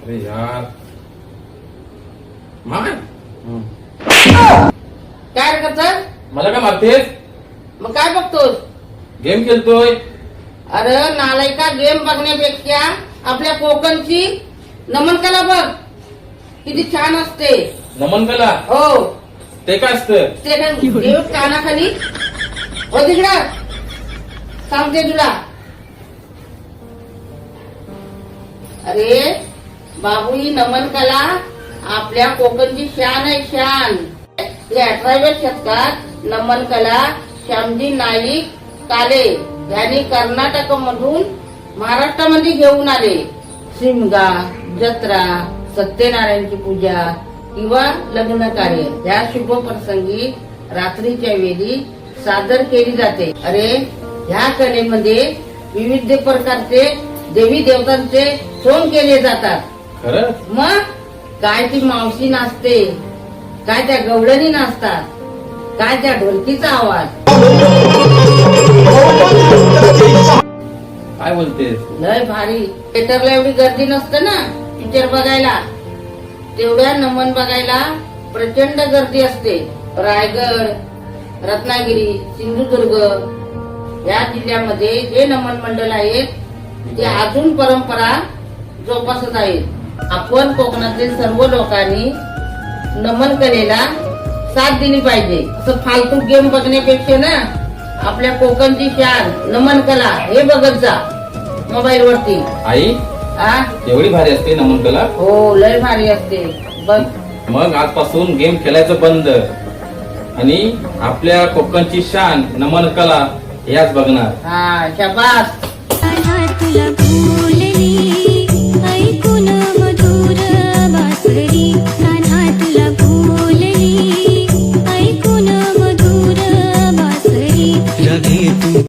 अरे यार मार. काय रे करतात? मला काय मारतेस? मग काय बघतोस? गेम खेळतोय. अरे नालायका, गेम बघण्यापेक्षा आपल्या कोकणची नमन कला बघ, किती छान असते. नमन कला हो, ते काय असतं? ते काय देव कानाखाली हो तिकडं सांगते तुला. अरे बाबू, ही नमन कला आपल्या कोकणची शान आहे, शान. 18व्या शतकात नमन कला श्यामजी नाईक काले यांनी कर्नाटक मधून महाराष्ट्रामध्ये घेऊन आले. शिमगा, जत्रा, सत्यनारायणची पूजा किंवा लग्न कार्य या शुभ प्रसंगी रात्रीच्या वेळी सादर केली जाते. अरे ह्या कलेमध्ये विविध प्रकारचे देवी देवतांचे सोंग केले जातात. खरं? मग काय ती मावशी नाचते, काय त्या गवळणी नाचतात, काय त्या ढोलकीचा आवाज. काय बोलतेस? लय भारी. थिएटरला एवढी गर्दी नसते ना पिक्चर बघायला, तेवढ्या नमन बघायला प्रचंड गर्दी असते. रायगड, रत्नागिरी, सिंधुदुर्ग या जिल्ह्यामध्ये जे नमन मंडळ आहेत ते अजून परंपरा जोपासत आहेत. आपण कोकणातील सर्व लोकांनी नमन कलेला साथ दिली पाहिजे. असं फालतू गेम बघण्यापेक्षा ना आपल्या कोकणची शान नमन कला हे बघत जा मोबाईल वरती. आई आ एवढी भारी असते नमन कला? हो, लय भारी असते बघ. मग आजपासून गेम खेळायचं बंद आणि आपल्या कोकणची शान नमन कला याच बघणार. हा, शाबास. तुला बोलली ऐकून मधुर बासरी.